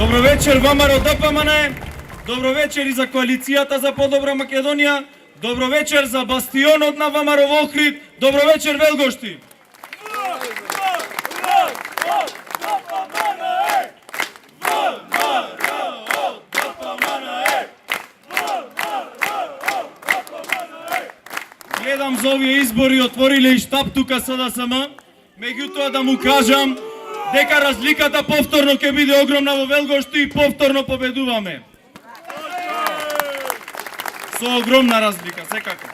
Добро вечер, ВМРО ДПМН. Добро вечер и за коалицијата за подобра Македонија. Добро вечер за бастионот на ВМРО во Охрид. Добро вечер, Велгошти. Гледам за овие избори отвориле и штаб тука СДСМ, меѓутоа да му кажам дека разликата повторно ќе биде огромна во Велгошти и повторно победуваме. Со огромна разлика, секако.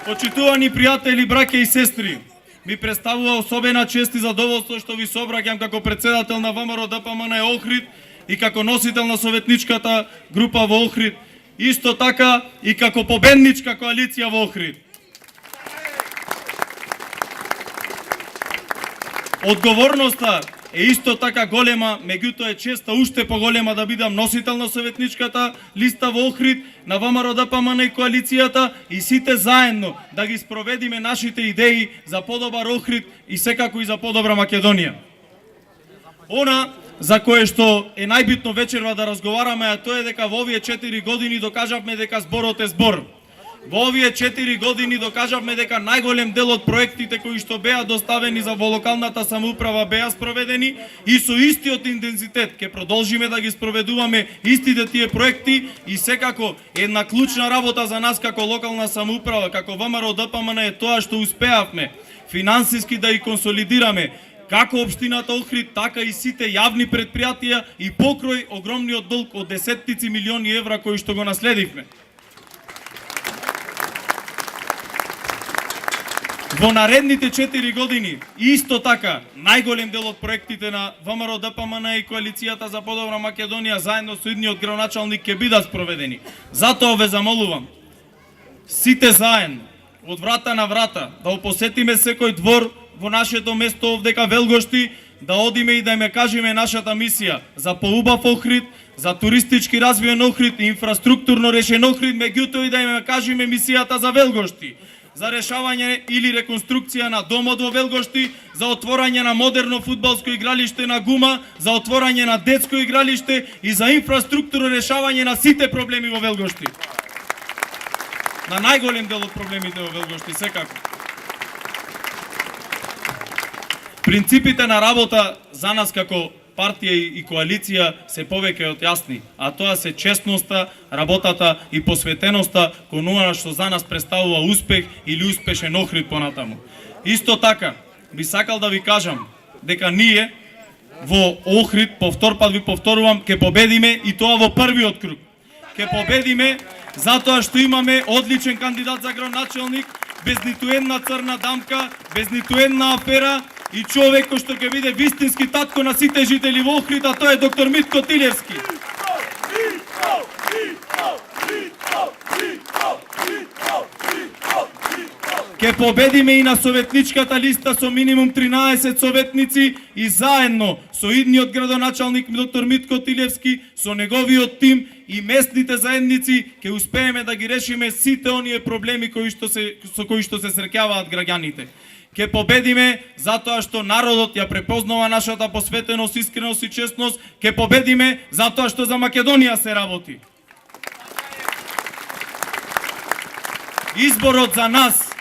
Почитувани пријатели, браќа и сестри, ми представува особена чест и задоволство што ви собраќам како претседател на ВМРО ДПМН Охрид и како носител на советничката група во Охрид, исто така и како победничка коалиција во Охрид. Одговорноста е исто така голема, меѓутоа е честа уште поголема да бидам носител на советничката листа во Охрид на ВМРО ДПМН и коалицијата и сите заедно да ги спроведиме нашите идеи за подобар Охрид и секако и за подобра Македонија. Она за кое што е најбитно вечерва да разговараме, а тоа е дека во овие 4 години докажавме дека зборот е збор. Во овие 4 години докажавме дека најголем дел од проектите кои што беа доставени за во локалната самоуправа беа спроведени и со истиот интензитет ќе продолжиме да ги спроведуваме истите тие проекти и секако една клучна работа за нас како локална самоуправа, како ВМРО ДПМН е тоа што успеавме финансиски да ги консолидираме како општината Охрид, така и сите јавни предпријатија и покрој огромниот долг од десеттици милиони евра кои што го наследивме. Во наредните 4 години, исто така, најголем дел од проектите на ВМРО ДПМН и коалицијата за подобра Македонија заедно со идниот градоначалник ќе бидат спроведени. Затоа ве замолувам, сите заедно, од врата на врата, да опосетиме секој двор во нашето место овдека Велгошти, да одиме и да им кажеме нашата мисија за поубав Охрид, за туристички развиен Охрид и инфраструктурно решен Охрид, меѓутоа и да им кажеме мисијата за Велгошти, за решавање или реконструкција на домот во Велгошти, за отворање на модерно фудбалско игралиште на Гума, за отворање на детско игралиште и за инфраструктурно решавање на сите проблеми во Велгошти. На најголем дел од проблемите во Велгошти, секако. Принципите на работа за нас како партија и коалиција се повеќе од јасни, а тоа се честноста, работата и посветеноста кон она што за нас представува успех или успешен Охрид понатаму. Исто така, би сакал да ви кажам дека ние во Охрид, повтор ви повторувам, ќе победиме и тоа во првиот круг. Ќе победиме затоа што имаме одличен кандидат за градоначалник, без ниту една црна дамка, без ниту една афера, и човек кој што ќе биде вистински татко на сите жители во Охрид, а тоа е доктор Митко Тилевски. Ке победиме и на советничката листа со минимум 13 советници и заедно со идниот градоначалник доктор Митко Тилевски, со неговиот тим и местните заедници ќе успееме да ги решиме сите оние проблеми со кои што се среќаваат граѓаните. Ке победиме затоа што народот ја препознава нашата посветеност, искреност и честност. Ке победиме затоа што за Македонија се работи. Изборот за нас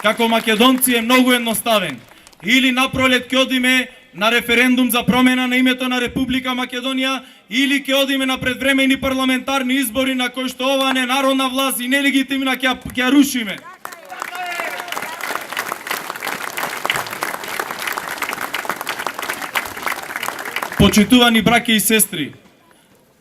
како македонци е многу едноставен. Или напролет ќе одиме на референдум за промена на името на Република Македонија, или ќе одиме на предвремени парламентарни избори на кои што ова ненародна власт и нелегитимна ќе ја рушиме. Почитувани браќа и сестри,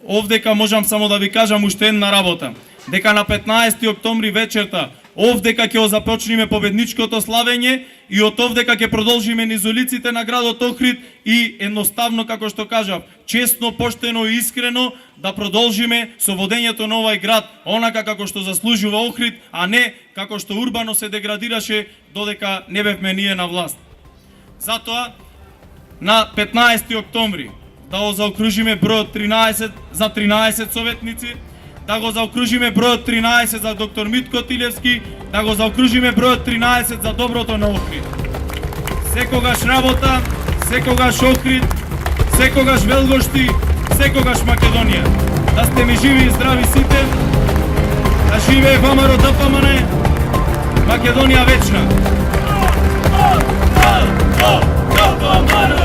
овдека можам само да ви кажам уште една работа, дека на 15 октомври вечерта овдека ќе започнеме победничкото славење и од овдека ќе продолжиме низ улиците на градот Охрид и едноставно, како што кажав, честно, поштено и искрено да продолжиме со водењето на овај град онака како што заслужува Охрид, а не како што урбано се деградираше додека не бевме ние на власт. Затоа на 15 октомври да го заокружиме бројот 13 за 13 советници, да го заокружиме бројот 13 за доктор Митко Тилевски, да го заокружиме бројот 13 за доброто на Охрид. Секогаш работа, секогаш Охрид, секогаш Велгошти, секогаш Македонија. Да сте ми живи и здрави сите. Да живее ВМРО ДПМН. Македонија вечна. ДПМН!